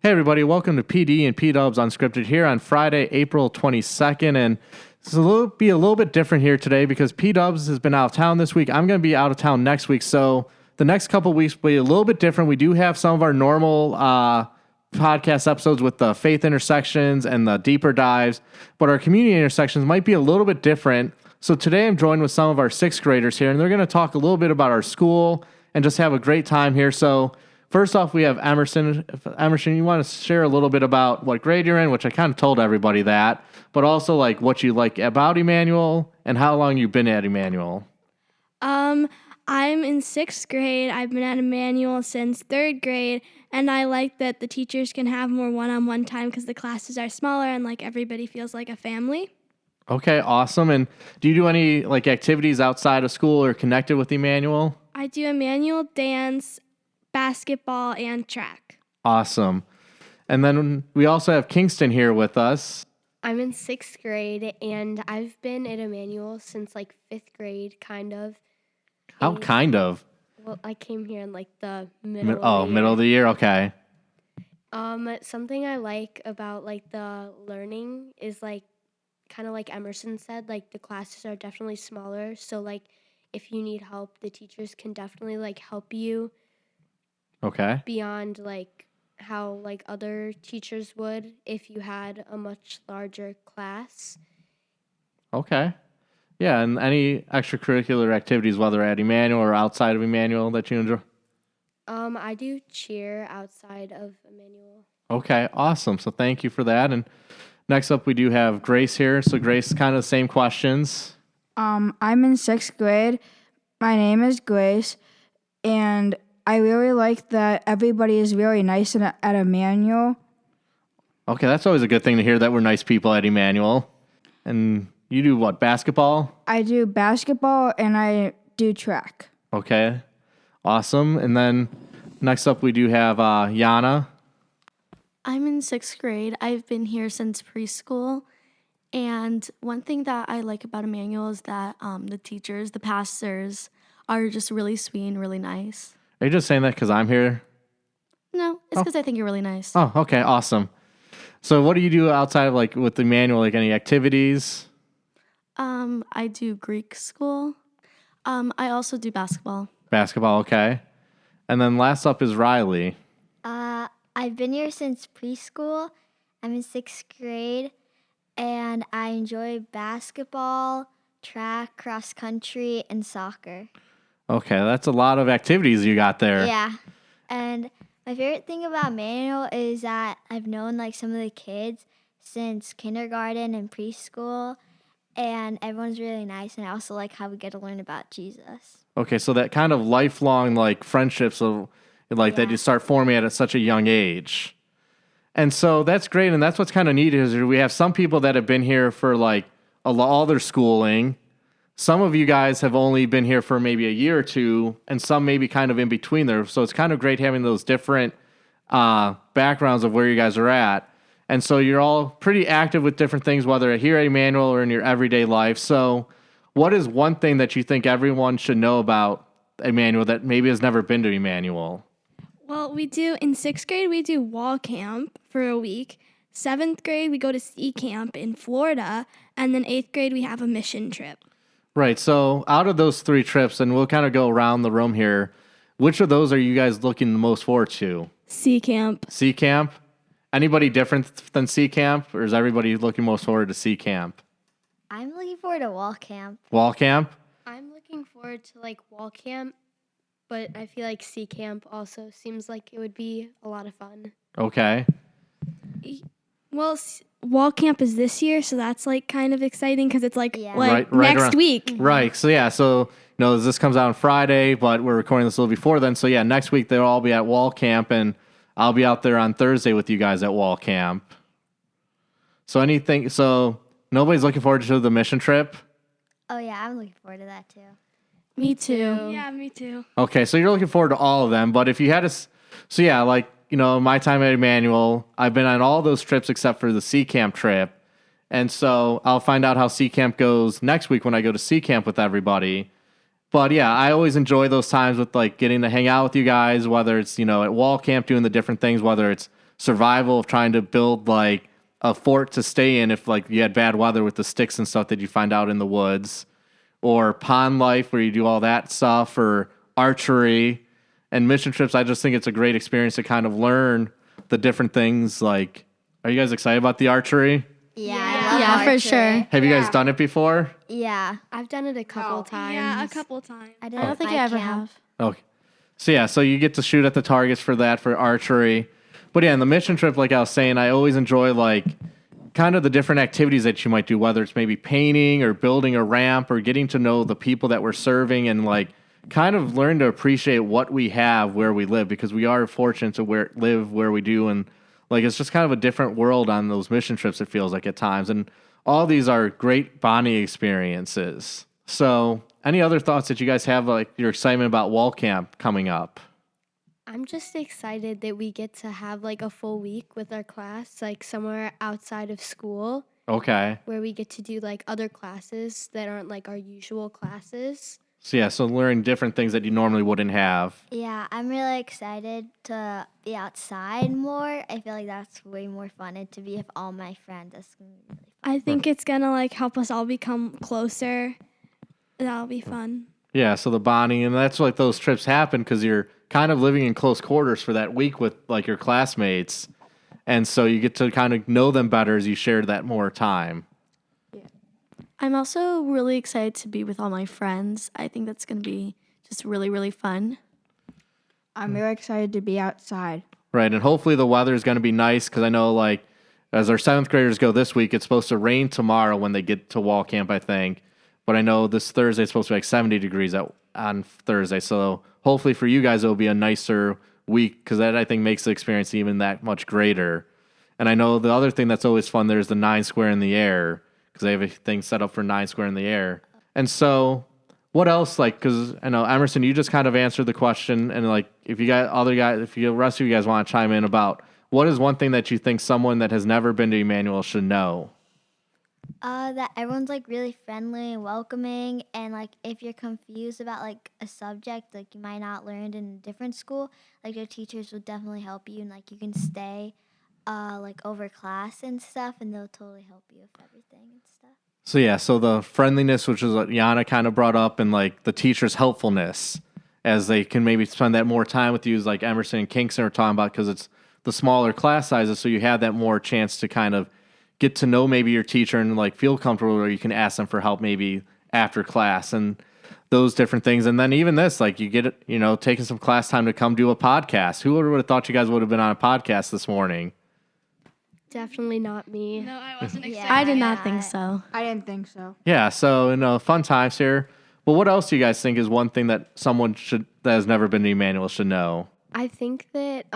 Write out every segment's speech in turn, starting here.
Hey everybody, welcome to PD and PDubs Unscripted here on Friday, April 22nd, and this will be a little bit different here today because PDubs has been out of town this week. I'm going to be out of town next week, so the next couple of weeks will be a little bit different. We do have some of our normal podcast episodes with the faith intersections and the deeper dives, but our community intersections might be a little bit different. So today I'm joined with some of our sixth graders here, and they're going to talk a little bit about our school and just have a great time here. So first off, we have Emerson. Emerson, you want to share a little bit about what grade you're in, which I kind of told everybody that, but also like what you like about Immanuel and how long you've been at Immanuel. I'm in sixth grade. I've been at Immanuel since third grade, and I like that the teachers can have more one-on-one time because the classes are smaller and like everybody feels like a family. Okay, awesome. And do you do any like activities outside of school or connected with Immanuel? I do Immanuel dance, basketball, and track. Awesome. And then we also have Kingston here with us. I'm in sixth grade, and I've been at Immanuel since like fifth grade, kind of. How kind of? Well, I came here in like the middle. Middle of the year. Okay. Something I like about like the learning is like kind of like Emerson said, like the classes are definitely smaller. So like if you need help, the teachers can definitely like help you. Okay. Beyond like how like other teachers would if you had a much larger class. Okay. Yeah, and any extracurricular activities, whether at Immanuel or outside of Immanuel, that you enjoy? I do cheer outside of Immanuel. Okay, awesome. So thank you for that. And next up, we do have Grace here. So Grace, kind of the same questions. I'm in sixth grade. My name is Grace, and I really like that everybody is really nice at Immanuel. Okay, that's always a good thing to hear that we're nice people at Immanuel. And you do what, basketball? I do basketball and I do track. Okay, awesome. And then next up, we do have Yana. I'm in sixth grade. I've been here since preschool. And one thing that I like about Immanuel is that the teachers, the pastors, are just really sweet and really nice. Are you just saying that because I'm here? No, it's because I think you're really nice. Oh, okay, awesome. So what do you do outside of like with Immanuel, like any activities? I do Greek school. I also do basketball. Basketball, okay. And then last up is Riley. I've been here since preschool. I'm in sixth grade, and I enjoy basketball, track, cross country, and soccer. Okay, that's a lot of activities you got there. Yeah, and my favorite thing about Manuel is that I've known like some of the kids since kindergarten and preschool, and everyone's really nice, and I also like how we get to learn about Jesus. Okay, so that kind of lifelong like friendships of like that you start forming at such a young age. And so that's great, and that's what's kind of neat is we have some people that have been here for like all their schooling. Some of you guys have only been here for maybe a year or two, and some maybe kind of in between there. So it's kind of great having those different backgrounds of where you guys are at. And so you're all pretty active with different things, whether here at Immanuel or in your everyday life. So what is one thing that you think everyone should know about Immanuel that maybe has never been to Immanuel? Well, in sixth grade, we do wall camp for a week. Seventh grade, we go to sea camp in Florida. And then eighth grade, we have a mission trip. Right. So out of those three trips, and we'll kind of go around the room here, which of those are you guys looking the most forward to? Sea camp. Sea camp? Anybody different than sea camp, or is everybody looking most forward to sea camp? I'm looking forward to wall camp. Wall camp? I'm looking forward to like wall camp, but I feel like sea camp also seems like it would be a lot of fun. Okay. Well, wall camp is this year, so that's like kind of exciting because it's like Right next around, week. Right. So yeah. So this comes out on Friday, but we're recording this a little before then. So yeah, next week they'll all be at wall camp, and I'll be out there on Thursday with you guys at wall camp. So nobody's looking forward to the mission trip? Oh yeah, I'm looking forward to that too. Me too. Yeah, me too. Okay, so you're looking forward to all of them, but if you had my time at Immanuel, I've been on all those trips except for the sea camp trip. And so I'll find out how sea camp goes next week when I go to sea camp with everybody. But yeah, I always enjoy those times with like getting to hang out with you guys, whether it's, at wall camp doing the different things, whether it's survival of trying to build like a fort to stay in if like you had bad weather with the sticks and stuff that you find out in the woods, or pond life where you do all that stuff, or archery and mission trips. I just think it's a great experience to kind of learn the different things. Like, are you guys excited about the archery? Yeah, Yeah, for sure. Have you guys done it before? Yeah, I've done it a couple times. Yeah, a couple times. I did. I don't think I ever have. Okay. So yeah, so you get to shoot at the targets for that for archery. But yeah, in the mission trip, like I was saying, I always enjoy like kind of the different activities that you might do, whether it's maybe painting or building a ramp or getting to know the people that we're serving and like kind of learn to appreciate what we have where we live, because we are fortunate to live where we do. And like, it's just kind of a different world on those mission trips, it feels like at times. And all these are great bonding experiences. So any other thoughts that you guys have, like your excitement about wall camp coming up? I'm just excited that we get to have like a full week with our class, like somewhere outside of school, Okay. where we get to do like other classes that aren't like our usual classes. So yeah, so learn different things that you normally wouldn't have. Yeah, I'm really excited to be outside more. I feel like that's way more fun and to be with all my friends. That's gonna be really fun. I think it's gonna like help us all become closer. That'll be fun. Yeah, so the bonding, and that's like those trips happen because you're kind of living in close quarters for that week with like your classmates. And so you get to kind of know them better as you share that more time. I'm also really excited to be with all my friends. I think that's going to be just really, really fun. I'm really excited to be outside. Right, and hopefully the weather is going to be nice because I know like as our 7th graders go this week, it's supposed to rain tomorrow when they get to wall camp, I think. But I know this Thursday it's supposed to be like 70 degrees on Thursday. So hopefully for you guys, it'll be a nicer week because that I think makes the experience even that much greater. And I know the other thing that's always fun, there's the 9 square in the air because they have a thing set up for 9 square in the air. And so what else, like, because I know, Emerson, you just kind of answered the question. And like, if you got other guys, if you, the rest of you guys want to chime in about what is one thing that you think someone that has never been to Immanuel should know? That everyone's like really friendly and welcoming, and like if you're confused about like a subject like you might not learned in a different school, like your teachers will definitely help you, and like you can stay like over class and stuff, and they'll totally help you with everything and stuff. So yeah, so the friendliness, which is what Yana kind of brought up, and like the teacher's helpfulness, as they can maybe spend that more time with you, as like Emerson and Kingston are talking about, because it's the smaller class sizes, so you have that more chance to kind of get to know maybe your teacher and like feel comfortable, or you can ask them for help maybe after class and those different things. And then even this, like you get it, you know, taking some class time to come do a podcast. Who would have thought you guys would have been on a podcast this morning? Definitely not me. No, I wasn't Yeah. excited. I did not think so. I didn't think so. Yeah, so you know, fun times here. But what else do you guys think is one thing that someone that has never been to Immanuel should know? I think that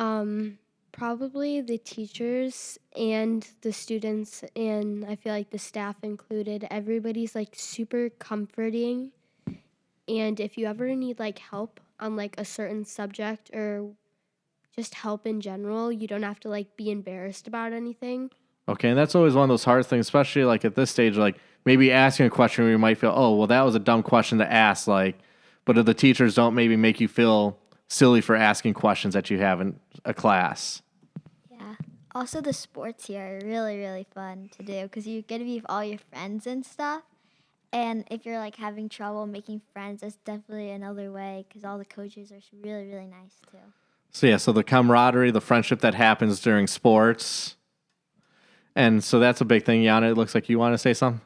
probably the teachers and the students, and I feel like the staff included, everybody's like super comforting. And if you ever need like help on like a certain subject or just help in general, you don't have to like be embarrassed about anything. Okay, and that's always one of those hard things, especially like at this stage, like maybe asking a question where you might feel, oh, well, that was a dumb question to ask, like, but if the teachers don't maybe make you feel silly for asking questions that you have in a class. Yeah. Also, the sports here are really, really fun to do because you get to be with all your friends and stuff. And if you're like having trouble making friends, that's definitely another way because all the coaches are really, really nice too. So yeah, so the camaraderie, the friendship that happens during sports. And so that's a big thing. Yana, it looks like you want to say something?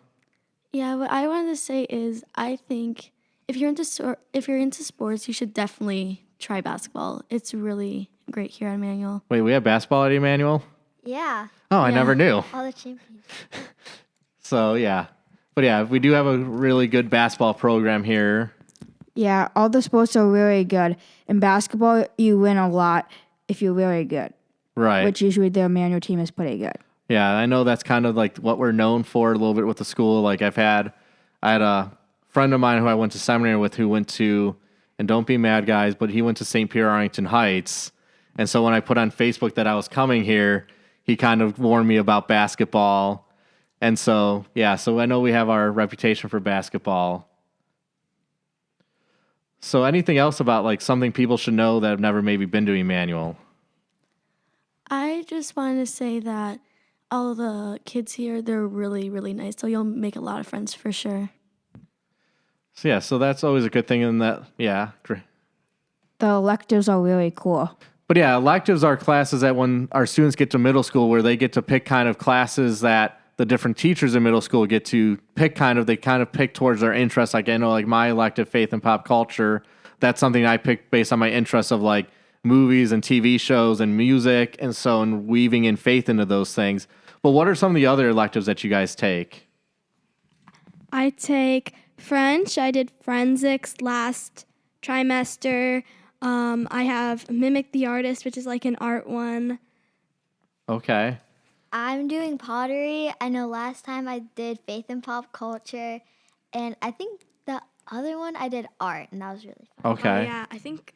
Yeah, what I wanted to say is I think if you're into sports, you should definitely try basketball. It's really great here at Immanuel. Wait, we have basketball at Immanuel? Yeah. Oh, I Yeah. never knew. All the champions. So yeah. But yeah, we do have a really good basketball program here. Yeah, all the sports are really good. In basketball, you win a lot if you're really good, Right. which usually the manual team is pretty good. Yeah, I know that's kind of like what we're known for a little bit with the school. Like I had a friend of mine who I went to seminary with who went to, and don't be mad guys, but he went to St. Pierre Arlington Heights. And so when I put on Facebook that I was coming here, he kind of warned me about basketball. And so, yeah, so I know we have our reputation for basketball. So anything else about like something people should know that have never maybe been to Immanuel? I just wanted to say that all the kids here, they're really, really nice. So you'll make a lot of friends for sure. So yeah, so that's always a good thing in that, yeah. The electives are really cool. But yeah, electives are classes that when our students get to middle school where they get to pick kind of classes that the different teachers in middle school get to pick they kind of pick towards their interests. Like I know like my elective faith and pop culture, that's something I picked based on my interests of like movies and TV shows and music and weaving in faith into those things. But what are some of the other electives that you guys take? I take French. I did forensics last trimester. I have Mimic the Artist, which is like an art one. Okay. I'm doing pottery. I know last time I did faith and pop culture, and I think the other one I did art, and that was really fun. Okay. Oh, yeah, I think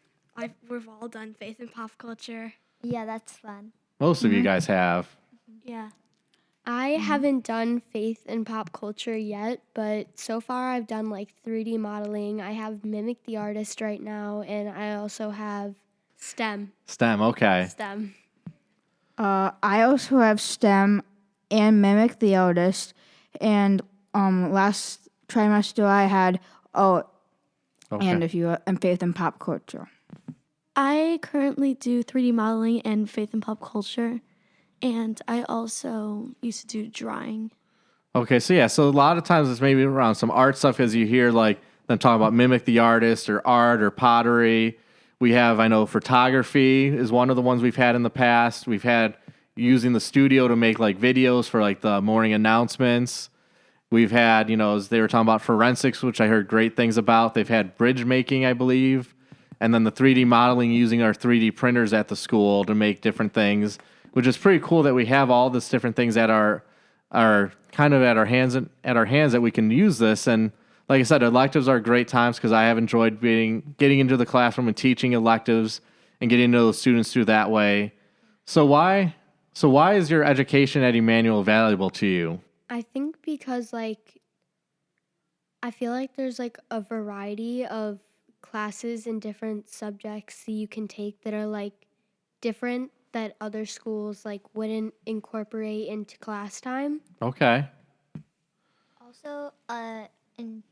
we've all done faith and pop culture. Yeah, that's fun. Most of you guys have. Yeah. I haven't done faith and pop culture yet, but so far I've done like 3D modeling. I have Mimic the Artist right now, and I also have STEM. STEM, okay. STEM. I also have STEM and Mimic the Artist. And last trimester I had and faith and pop culture. I currently do 3D modeling and faith and pop culture. And I also used to do drawing. Okay, so yeah, so a lot of times it's maybe around some art stuff as you hear like them talking about Mimic the Artist or art or pottery. We have, I know, photography is one of the ones we've had in the past. We've had using the studio to make like videos for like the morning announcements. We've had, as they were talking about forensics, which I heard great things about. They've had bridge making, I believe. And then the 3D modeling using our 3D printers at the school to make different things, which is pretty cool that we have all this different things that are kind of at our hands that we can use this. And like I said, electives are great times because I have enjoyed getting into the classroom and teaching electives and getting to those students through that way. So why is your education at Immanuel valuable to you? I think because like I feel like there's like a variety of classes and different subjects that you can take that are like different that other schools like wouldn't incorporate into class time. Okay. Also, in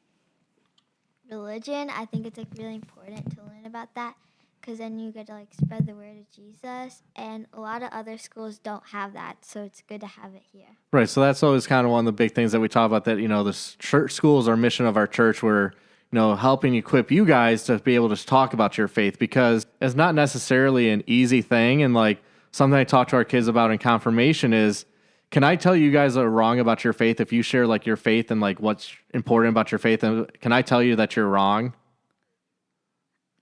religion, I think it's like really important to learn about that because then you get to like spread the word of Jesus, and a lot of other schools don't have that, so it's good to have it here. Right. So that's always kind of one of the big things that we talk about, that, the church schools are mission of our church. We're, helping equip you guys to be able to talk about your faith, because it's not necessarily an easy thing. And like something I talk to our kids about in confirmation is, can I tell you guys are wrong about your faith if you share like your faith and like what's important about your faith? And can I tell you that you're wrong?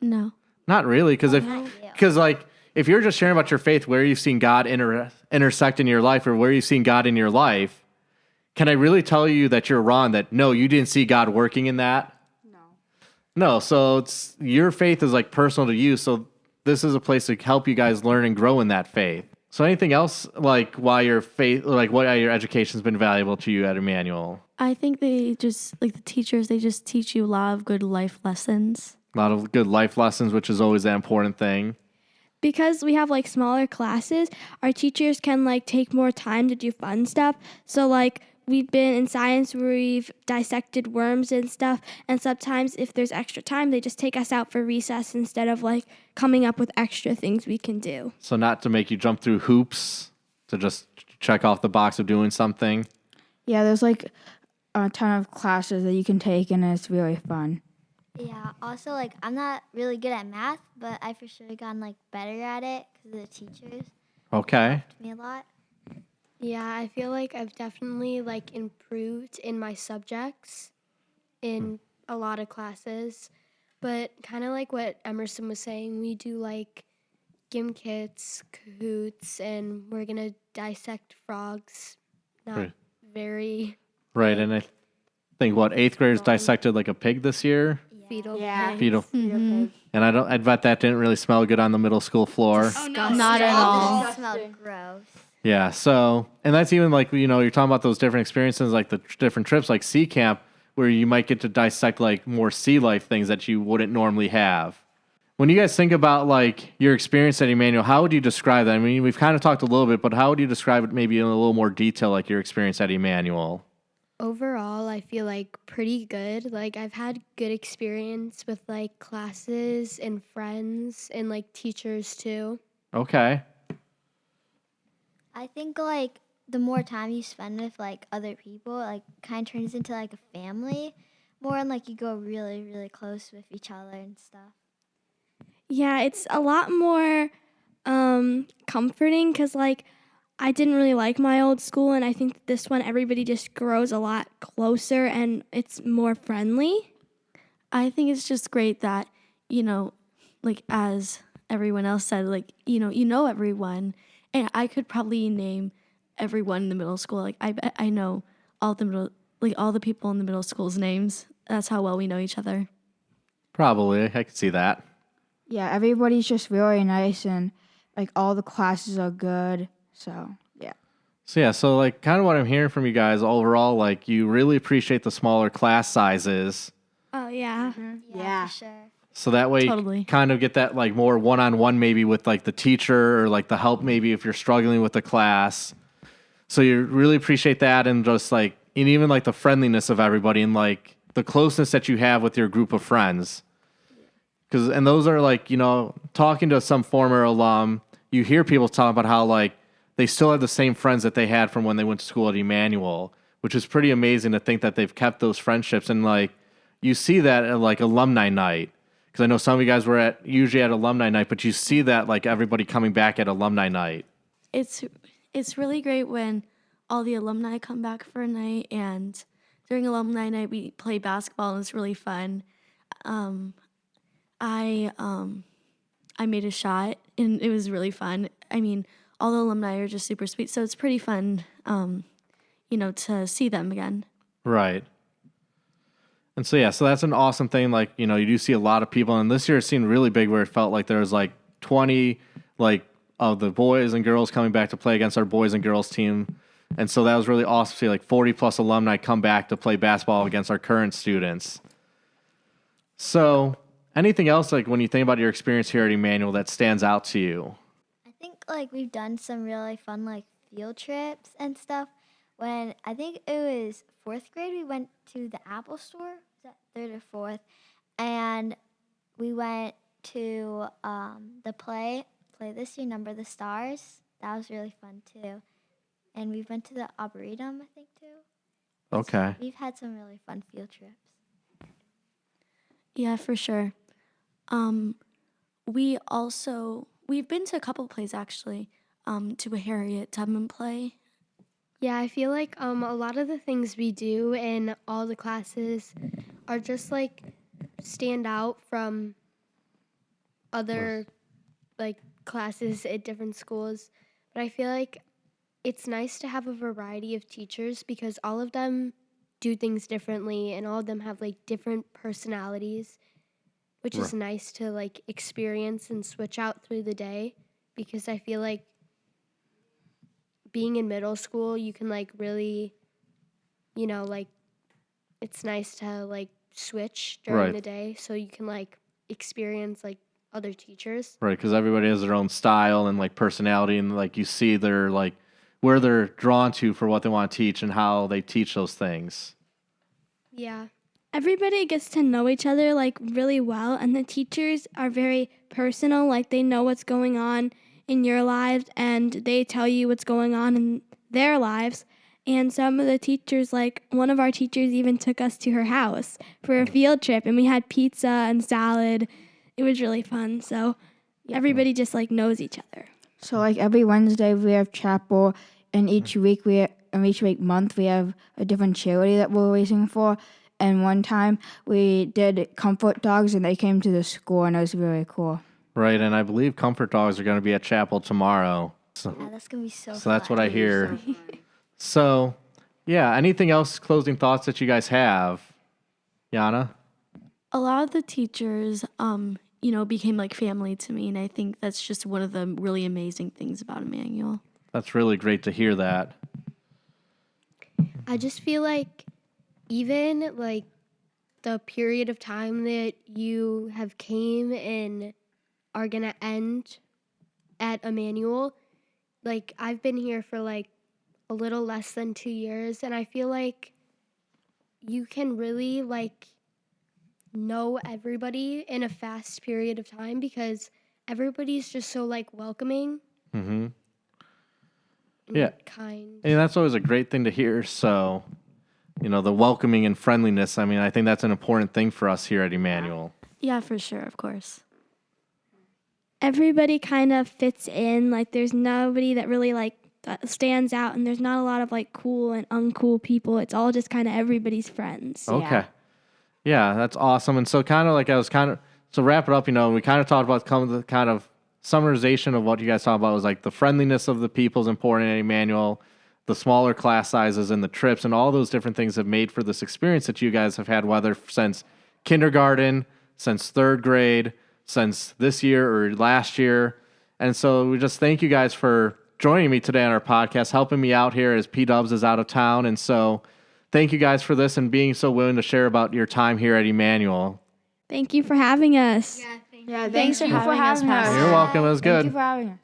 No. Not really, because if you're just sharing about your faith, where you've seen God intersect in your life, or where you've seen God in your life, can I really tell you that you're wrong? That no, you didn't see God working in that. No. So it's your faith is like personal to you. So this is a place to help you guys learn and grow in that faith. So anything else like why your education's been valuable to you at Immanuel? I think they just, like the teachers, they just teach you a lot of good life lessons. A lot of good life lessons, which is always the important thing. Because we have like smaller classes, our teachers can like take more time to do fun stuff. So like we've been in science where we've dissected worms and stuff, and sometimes if there's extra time, they just take us out for recess instead of like coming up with extra things we can do. So not to make you jump through hoops, to just check off the box of doing something. Yeah, there's like a ton of classes that you can take, and it's really fun. Yeah, also, like, I'm not really good at math, but I for sure gotten, like, better at it because of the teachers. Okay. Helped me a lot. Yeah, I feel like I've definitely like improved in my subjects in a lot of classes, but kind of like what Emerson was saying, we do like gym kits, cahoots, and we're gonna dissect frogs. Not very Right, and I think 8th graders dissected like a pig this year. fetal. Yeah. Fetal. Mm-hmm. And I bet that didn't really smell good on the middle school floor. Oh no, Not at all. It smelled gross. Yeah, so, and that's even like, you're talking about those different experiences, like the different trips, like sea camp, where you might get to dissect like more sea life things that you wouldn't normally have. When you guys think about like your experience at Immanuel, how would you describe that? I mean, we've kind of talked a little bit, but how would you describe it maybe in a little more detail, like your experience at Immanuel? Overall, I feel like pretty good. Like I've had good experience with like classes and friends and like teachers too. Okay. I think like the more time you spend with like other people, like kind of turns into like a family more, and like you go really, really close with each other and stuff. Yeah, it's a lot more comforting because, like, I didn't really like my old school, and I think that this one, everybody just grows a lot closer and it's more friendly. I think it's just great that, you know, like as everyone else said, like, you know everyone. And I could probably name everyone in the middle school. Like I know all the people in the middle school's names. That's how well we know each other. Probably. I could see that. Yeah, everybody's just really nice, and like all the classes are good. So yeah. So yeah, so like kind of what I'm hearing from you guys overall, like you really appreciate the smaller class sizes. Oh, yeah. Yeah, for sure. So that way Totally. you kind of get that like more one-on-one maybe with like the teacher or like the help maybe if you're struggling with the class. So you really appreciate that and just like and even like the friendliness of everybody and like the closeness that you have with your group of friends. Cause and those are like, talking to some former alum, you hear people talk about how like they still have the same friends that they had from when they went to school at Immanuel, which is pretty amazing to think that they've kept those friendships and like you see that at like alumni night. Because I know some of you guys were usually at alumni night, but you see that like everybody coming back at alumni night. It's really great when all the alumni come back for a night, and during alumni night we play basketball and it's really fun. I made a shot and it was really fun. I mean, all the alumni are just super sweet, so it's pretty fun, to see them again. Right. And so, yeah, so that's an awesome thing. Like, you do see a lot of people. And this year it seemed really big where it felt like there was like 20, like, of the boys and girls coming back to play against our boys and girls team. And so that was really awesome to see like 40 plus alumni come back to play basketball against our current students. So, anything else, like, when you think about your experience here at Immanuel that stands out to you? I think like we've done some really fun like field trips and stuff. When I think it was fourth grade, we went to the Apple store. Was that third or fourth? And we went to the play this year, Number the Stars. That was really fun too. And we went to the Arboretum, I think too. Okay. We've had some really fun field trips. Yeah, for sure. We've been to a couple plays actually, to a Harriet Tubman play. Yeah, I feel like a lot of the things we do in all the classes are just like stand out from other like classes at different schools. But I feel like it's nice to have a variety of teachers because all of them do things differently and all of them have like different personalities, which is nice to like experience and switch out through the day because I feel like being in middle school, you can like really, like it's nice to like switch during the day so you can like experience like other teachers. Right, because everybody has their own style and like personality, and like you see their like where they're drawn to for what they want to teach and how they teach those things. Yeah. Everybody gets to know each other like really well, and the teachers are very personal. Like they know what's going on in your lives, and they tell you what's going on in their lives. And some of the teachers, like one of our teachers, even took us to her house for a field trip, and we had pizza and salad. It was really fun. So everybody just like knows each other. So like every Wednesday we have chapel, and each month we have a different charity that we're raising for. And one time we did comfort dogs, and they came to the school, and it was really cool. Right, and I believe comfort dogs are going to be at chapel tomorrow. So Yeah, that's gonna be so that's what I hear. So So, yeah, anything else, closing thoughts that you guys have? Yana? A lot of the teachers, became like family to me, and I think that's just one of the really amazing things about Immanuel. That's really great to hear that. I just feel like even like the period of time that you have came and are going to end at Immanuel. Like, I've been here for like a little less than 2 years, and I feel like you can really like know everybody in a fast period of time because everybody's just so like welcoming. Mm-hmm. And Yeah. kind. And that's always a great thing to hear. So, the welcoming and friendliness, I mean, I think that's an important thing for us here at Immanuel. Yeah, for sure, of course. Everybody kind of fits in. Like, there's nobody that really like stands out, and there's not a lot of like cool and uncool people. It's all just kind of everybody's friends. Okay. Yeah, that's awesome. And so to wrap it up, we kind of talked about the kind of summarization of what you guys talked about was like the friendliness of the people is important at Immanuel, the smaller class sizes and the trips and all those different things have made for this experience that you guys have had, whether since kindergarten, since third grade, since this year or last year. And so we just thank you guys for joining me today on our podcast, helping me out here as PDubs is out of town. And so thank you guys for this and being so willing to share about your time here at Immanuel. Thank you for having us. Yeah, thanks for having us. You're welcome. It was good. Thank you for having us.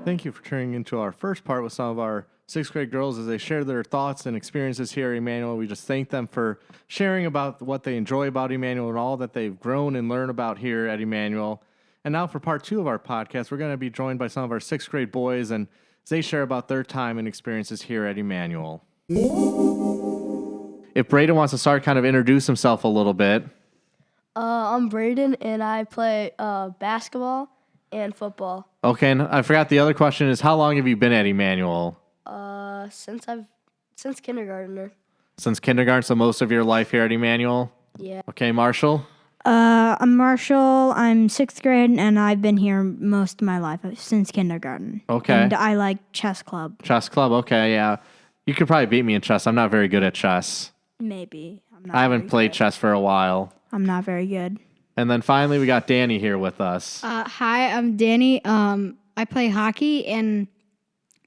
Thank you for tuning into our first part with some of our sixth grade girls as they share their thoughts and experiences here at Immanuel. We just thank them for sharing about what they enjoy about Immanuel and all that they've grown and learned about here at Immanuel. And now for part 2 of our podcast, we're going to be joined by some of our sixth grade boys and as they share about their time and experiences here at Immanuel. If Braden wants to start, kind of introduce himself a little bit. I'm Braden, and I play basketball and football. Okay, and I forgot the other question is, how long have you been at Immanuel? Since kindergarten. Since kindergarten, so most of your life here at Immanuel? Yeah. Okay, Marshall? I'm Marshall. I'm 6th grade, and I've been here most of my life, since kindergarten. Okay. And I like chess club. Chess club, okay, yeah. You could probably beat me in chess. I'm not very good at chess. Maybe. I haven't played chess for a while. I'm not very good. And then finally, we got Danny here with us. Hi, I'm Danny. I play hockey, and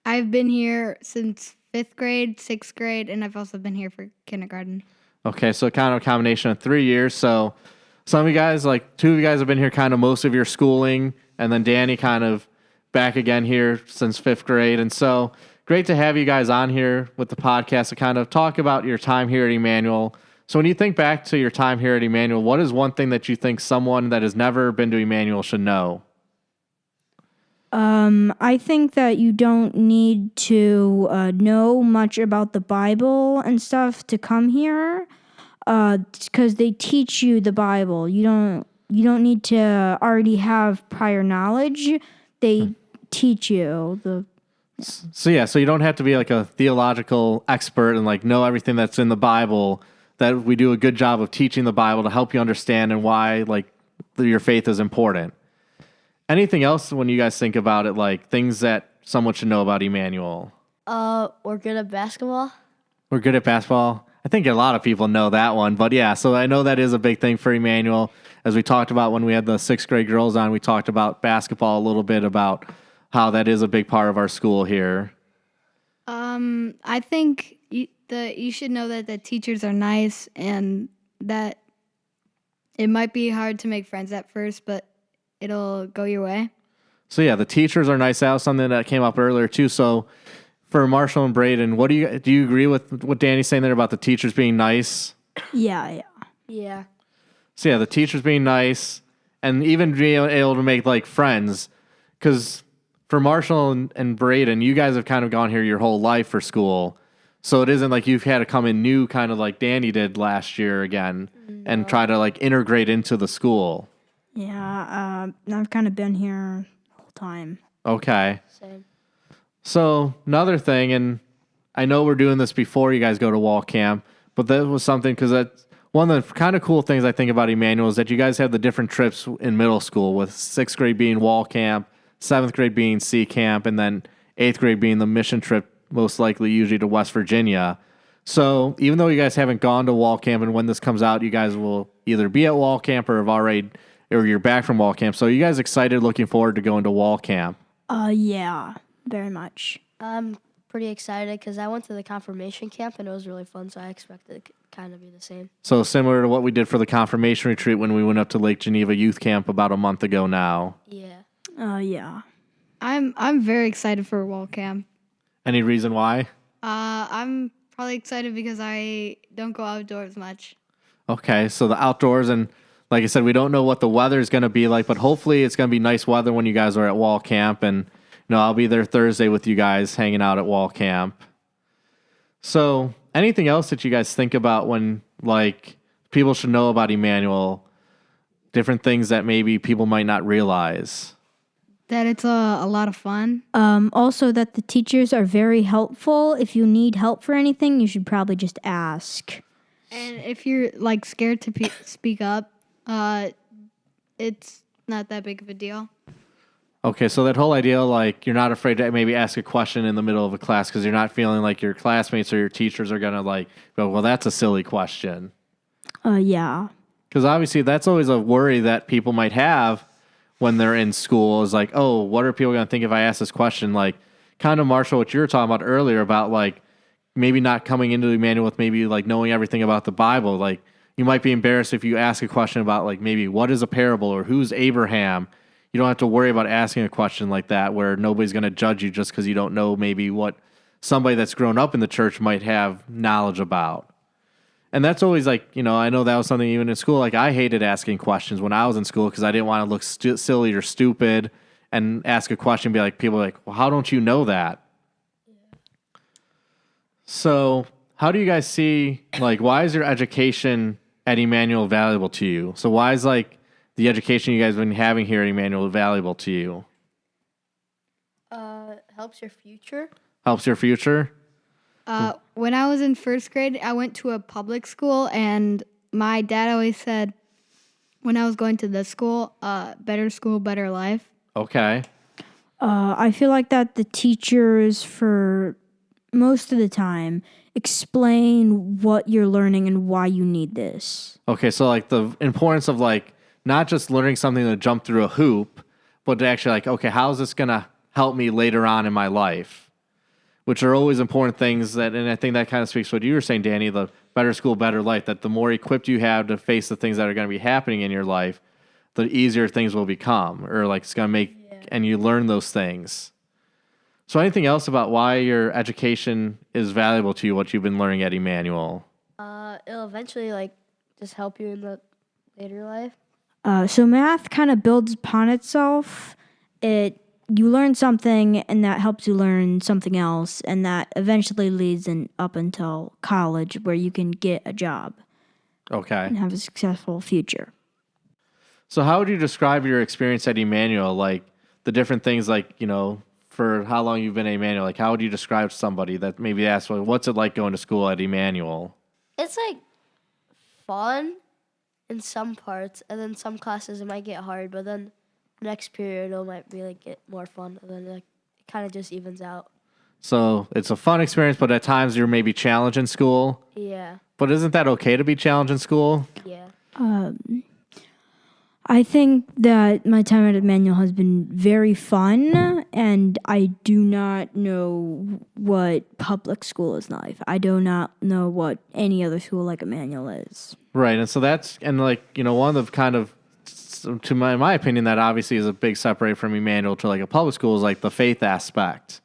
I've been here since 5th grade, 6th grade, and I've also been here for kindergarten. Okay, so kind of a combination of 3 years. So some of you guys, like 2 of you guys have been here kind of most of your schooling, and then Danny kind of back again here since 5th grade. And so great to have you guys on here with the podcast to kind of talk about your time here at Immanuel. So when you think back to your time here at Immanuel, what is one thing that you think someone that has never been to Immanuel should know? I think that you don't need to know much about the Bible and stuff to come here, because they teach you the Bible. You don't need to already have prior knowledge. They teach you the. So you don't have to be like a theological expert and like know everything that's in the Bible. That we do a good job of teaching the Bible to help you understand and why like your faith is important. Anything else when you guys think about it, like things that someone should know about Immanuel? We're good at basketball. We're good at basketball. I think a lot of people know that one, but yeah, so I know that is a big thing for Immanuel. As we talked about when we had the 6th grade girls on, we talked about basketball a little bit about how that is a big part of our school here. I think you should know that the teachers are nice and that it might be hard to make friends at first, but it'll go your way. So yeah, the teachers are nice. That was something that came up earlier too. So for Marshall and Braden, do you agree with what Danny's saying there about the teachers being nice? Yeah. Yeah. So yeah, the teachers being nice and even being able to make like friends. Because for Marshall and Braden, you guys have kind of gone here your whole life for school. So it isn't like you've had to come in new kind of like Danny did last year again and try to like integrate into the school. Yeah, I've kind of been here the whole time. Okay. Same. So another thing, and I know we're doing this before you guys go to wall camp, but that was something because that's one of the kind of cool things I think about Immanuel is that you guys have the different trips in middle school with 6th grade being wall camp, 7th grade being C camp, and then 8th grade being the mission trip, most likely usually to West Virginia. So even though you guys haven't gone to wall camp, and when this comes out, you guys will either be at wall camp or you're back from wall camp. So are you guys excited, looking forward to going to wall camp? Yeah, very much. pretty excited because I went to the confirmation camp and it was really fun, so I expected it to kind of be the same. So similar to what we did for the confirmation retreat when we went up to Lake Geneva Youth Camp about a month ago now. Yeah. Yeah. I'm very excited for wall camp. Any reason why? I'm probably excited because I don't go outdoors much. Okay, so the outdoors, and like I said, we don't know what the weather is going to be like, but hopefully it's going to be nice weather when you guys are at wall camp. And I'll be there Thursday with you guys hanging out at wall camp. So anything else that you guys think about when like people should know about Immanuel? Different things that maybe people might not realize. That it's a lot of fun. Also, that the teachers are very helpful. If you need help for anything, you should probably just ask. And if you're like scared to speak up, it's not that big of a deal. Okay, so that whole idea, like you're not afraid to maybe ask a question in the middle of a class because you're not feeling like your classmates or your teachers are gonna like go, well, that's a silly question. Yeah. Because obviously that's always a worry that people might have when they're in school is like, oh, what are people going to think if I ask this question? Like, kind of, Marshall, what you were talking about earlier about like maybe not coming into Immanuel with maybe like knowing everything about the Bible. Like, you might be embarrassed if you ask a question about like maybe what is a parable or who's Abraham. You don't have to worry about asking a question like that where nobody's going to judge you just because you don't know maybe what somebody that's grown up in the church might have knowledge about. And that's always like, I know that was something even in school. Like I hated asking questions when I was in school because I didn't want to look silly or stupid and ask a question and be like, people are like, well, how don't you know that? Yeah. So how do you guys see, like, why is your education at Immanuel valuable to you? So why is like the education you guys have been having here at Immanuel valuable to you? Helps your future. Helps your future? When I was in first grade, I went to a public school, and my dad always said when I was going to this school, better school, better life. Okay. I feel like that the teachers, for most of the time, explain what you're learning and why you need this. Okay, so like the importance of like not just learning something to jump through a hoop, but to actually like, okay, how is this going to help me later on in my life? Which are always important things that, and I think that kind of speaks to what you were saying, Danny, the better school, better life, that the more equipped you have to face the things that are going to be happening in your life, the easier things will become, or like it's going to make, and you learn those things. So anything else about why your education is valuable to you, what you've been learning at Immanuel? It'll eventually like just help you in the later life. So math kind of builds upon itself. You learn something, and that helps you learn something else, and that eventually leads up until college, where you can get a job. Okay. And have a successful future. So how would you describe your experience at Immanuel? Like the different things, like, for how long you've been at Immanuel, like how would you describe to somebody that maybe asks, well, what's it like going to school at Immanuel? It's like fun in some parts, and then some classes it might get hard, but then next period it might really get more fun, and then it kind of just evens out. So it's a fun experience, but at times you're maybe challenged in school. Yeah. But isn't that okay to be challenged in school? Yeah. I think that my time at Immanuel has been very fun, and I do not know what public school is like. I do not know what any other school like Immanuel is. Right, and so that's, and like, one of the kind of, to my opinion, that obviously is a big separate from Immanuel to like a public school is like the faith aspect.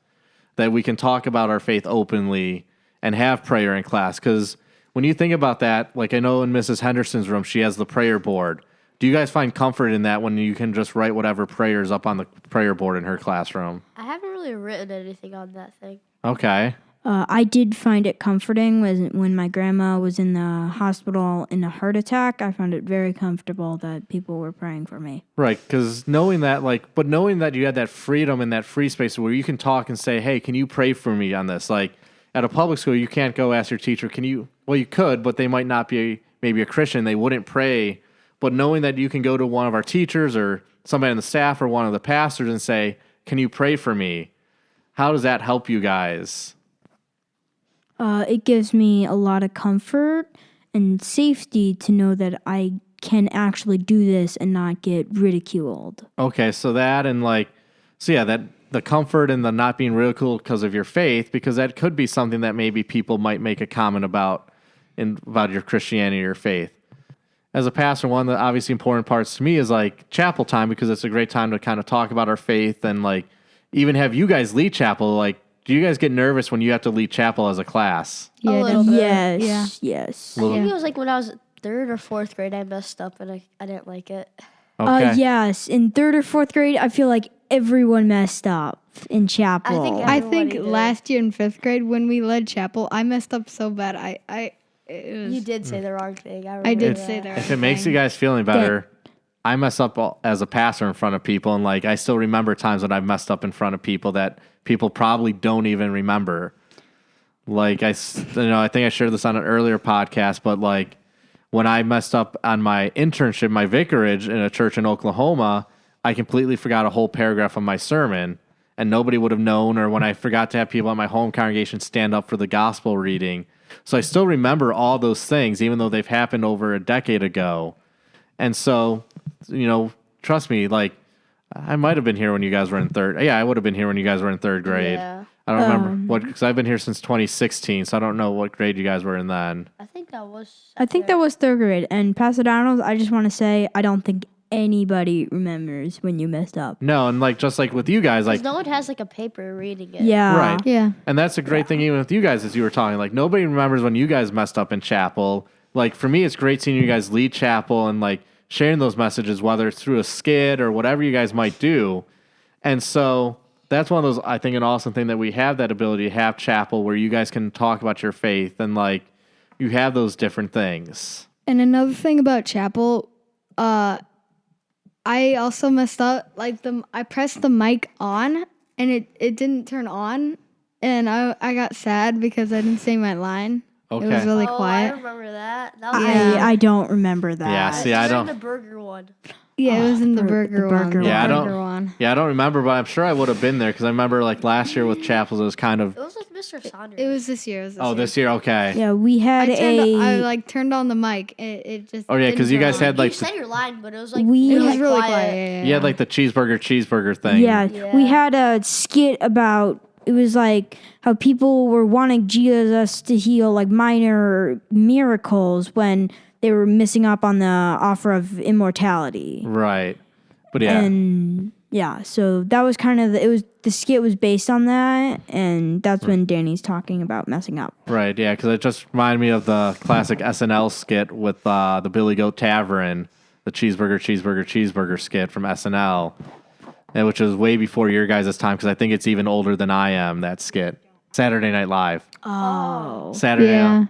That we can talk about our faith openly and have prayer in class. Because when you think about that, like I know in Mrs. Henderson's room, she has the prayer board. Do you guys find comfort in that when you can just write whatever prayers up on the prayer board in her classroom? I haven't really written anything on that thing. Okay. I did find it comforting when my grandma was in the hospital in a heart attack. I found it very comfortable that people were praying for me. Right, because knowing that, but knowing that you had that freedom and that free space where you can talk and say, hey, can you pray for me on this? Like, at a public school, you can't go ask your teacher, well, you could, but they might not be maybe a Christian. They wouldn't pray. But knowing that you can go to one of our teachers or somebody on the staff or one of the pastors and say, can you pray for me? How does that help you guys? It gives me a lot of comfort and safety to know that I can actually do this and not get ridiculed. Okay, so that and that the comfort and the not being ridiculed because of your faith, because that could be something that maybe people might make a comment about about your Christianity or your faith. As a pastor, one of the obviously important parts to me is like chapel time, because it's a great time to kind of talk about our faith and like even have you guys lead chapel. Like, do you guys get nervous when you have to lead chapel as a class? Yeah, little bit. yes, yes. I think it was like when I was 3rd or 4th grade, I messed up and I didn't like it. Okay. Yes, in 3rd or 4th grade, I feel like everyone messed up in chapel. I Everybody think did. last year in 5th grade when we led chapel, I messed up so bad. You did say the wrong thing. I did say that. If it makes you guys feeling better, I mess up as a pastor in front of people, and like I still remember times when I've messed up in front of people that people probably don't even remember. Like I think I shared this on an earlier podcast, but like when I messed up on my internship, my vicarage in a church in Oklahoma, I completely forgot a whole paragraph of my sermon, and nobody would have known. Or when I forgot to have people at my home congregation stand up for the gospel reading. So I still remember all those things, even though they've happened over a decade ago. And so, trust me, like I might have been here when you guys were in 3rd. Yeah, I would have been here when you guys were in 3rd grade. Yeah. I don't remember because I've been here since 2016, so I don't know what grade you guys were in then. I think that was. I think that was 3rd grade. And Pastor Donald, I just want to say, I don't think anybody remembers when you messed up. No, and like just like with you guys, like no one has like a paper reading it. Yeah. right. Yeah. And that's a great thing, even with you guys, as you were talking. Like, nobody remembers when you guys messed up in chapel. Like, for me, it's great seeing you guys lead chapel and, like, sharing those messages, whether it's through a skit or whatever you guys might do. And so that's one of those, I think, an awesome thing that we have that ability to have chapel where you guys can talk about your faith and, like, you have those different things. And another thing about chapel, I also messed up. Like I pressed the mic on and it didn't turn on, and I got sad because I didn't say my line. Okay. It was really I quiet. remember that. That was I don't remember that. Yeah, see, I don't. the burger one. Yeah, it was in the burger one. burger the Yeah, I don't- burger one. Yeah, I don't remember, but I'm sure I would have been there because I remember, like, last year with chapels, it was kind of. It was like Mr. Saunders. It was this year. This year, okay. Yeah, we had I turned on the mic. It just. Oh, yeah, because you didn't guys turn had, on. like, You said your line, but it was like We- It it was was really quiet. quiet. Yeah, you had, like, the cheeseburger thing. Yeah, we had a skit about, it was like how people were wanting Jesus to heal like minor miracles when they were missing up on the offer of immortality. Right. But yeah. And yeah, so that was kind of the skit was based on that, and that's when Danny's talking about messing up. Right, yeah, because it just reminded me of the classic SNL skit with the Billy Goat Tavern, the cheeseburger skit from SNL, which was way before your guys' time, because I think it's even older than I am, that skit. Saturday Night Live. Oh. Saturday Yeah. Night.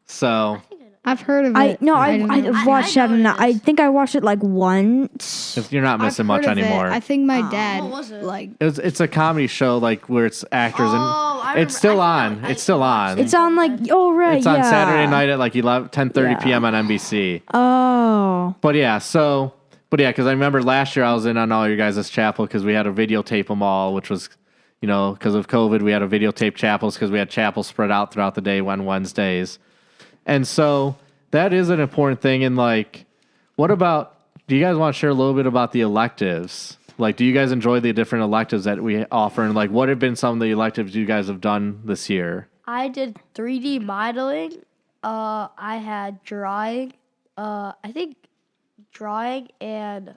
So, I've heard of I it. no, don't know. I've watched that, and know what it I is. think I watched it like once. you're not missing I've much heard of it. anymore. I think my dad What was it? like. It's a comedy show, like, where it's actors, Oh, I and it's still remember- on. It's still on. It's on like right, It's on yeah. Saturday night at like 10:30 p.m. on NBC. Oh, But yeah, because I remember last year I was in on all your guys' chapel because we had to videotape them all, which was, because of COVID, we had to videotape chapels because we had chapels spread out throughout the day on Wednesdays. And so that is an important thing. And like, do you guys want to share a little bit about the electives? Like, do you guys enjoy the different electives that we offer? And like, what have been some of the electives you guys have done this year? I did 3D modeling. I had drawing. I think drawing and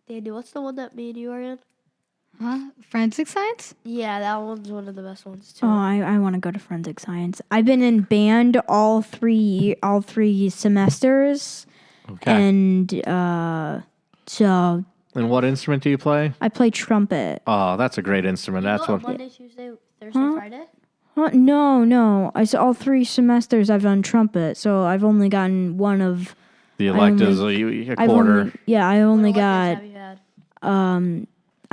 Danny, what's the one that me and you are in? Huh? Forensic science? Yeah, that one's one of the best ones too. oh, I want to go to forensic science. I've been in band all three semesters, Okay. and so And what instrument do you play? I play trumpet. Oh, that's a great instrument. You That's go what. Monday, Tuesday, Thursday, Friday. No. All 3 semesters I've done trumpet, so I've only gotten one of. The electives, a quarter. I only What got. electives have you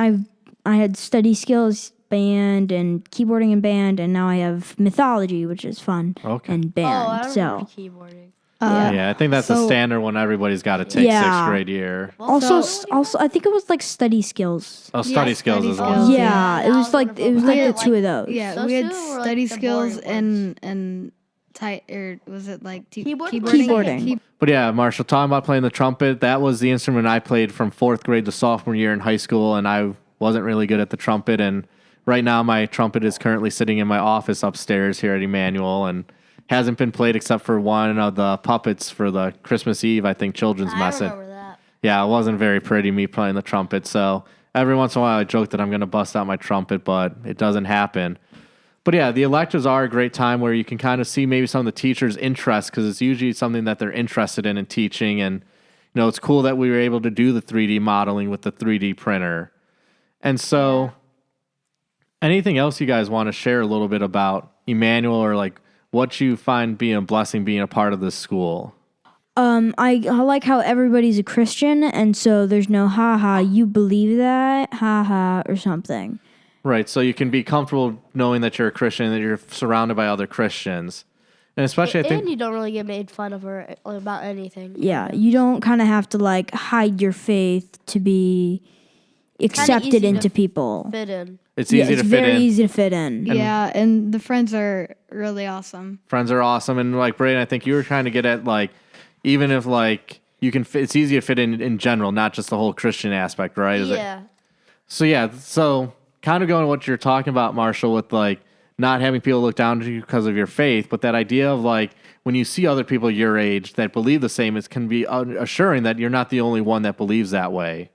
had? I had study skills band and keyboarding and band, and now I have mythology, which is fun, Okay. and Oh, I band. don't So remember keyboarding. Yeah, I think that's a so- standard one everybody's got to take Yeah. 6th grade year. also, I think it was like study skills. Oh, study skills study as skills. well. Yeah, it that was was like one of it was them. I like the didn't two like- of those. Yeah, Those we had two were, like, study the skills boring and or was it like Keyboarding? Keyboarding. But yeah, Marshall, talking about playing the trumpet, that was the instrument I played from 4th grade to sophomore year in high school, and I wasn't really good at the trumpet. And right now my trumpet is currently sitting in my office upstairs here at Immanuel and hasn't been played except for one of the puppets for the Christmas Eve, I think, children's I message. remember that. Yeah, it wasn't very pretty, me playing the trumpet. So every once in a while I joke that I'm going to bust out my trumpet, but it doesn't happen. But yeah, the electives are a great time where you can kind of see maybe some of the teachers' interest because it's usually something that they're interested in teaching. And, it's cool that we were able to do the 3D modeling with the 3D printer. And so anything else you guys want to share a little bit about Immanuel or like what you find being a blessing being a part of this school? I like how everybody's a Christian, and so there's no haha, you believe that, haha, or something. Right, so you can be comfortable knowing that you're a Christian and that you're surrounded by other Christians. And especially, I think... And you don't really get made fun of or about anything. Yeah, you don't kind of have to, like, hide your faith to be accepted into people. Fit in. It's easy to fit in. It's very easy to fit in. Yeah, and the friends are really awesome. Friends are awesome. And, like, Braden, I think you were trying to get at, like, even if, like, you can fit... It's easy to fit in general, not just the whole Christian aspect, right? Yeah. So kind of going to what you're talking about, Marshall, with, like, not having people look down to you because of your faith, but that idea of like when you see other people your age that believe the same, it can be assuring that you're not the only one that believes that way.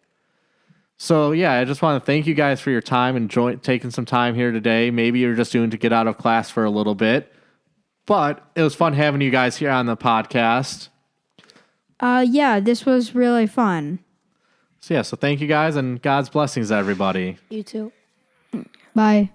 So yeah, I just want to thank you guys for your time and taking some time here today. Maybe you're just doing to get out of class for a little bit, but it was fun having you guys here on the podcast. Yeah, this was really fun. So thank you guys and God's blessings, everybody. You too. Bye.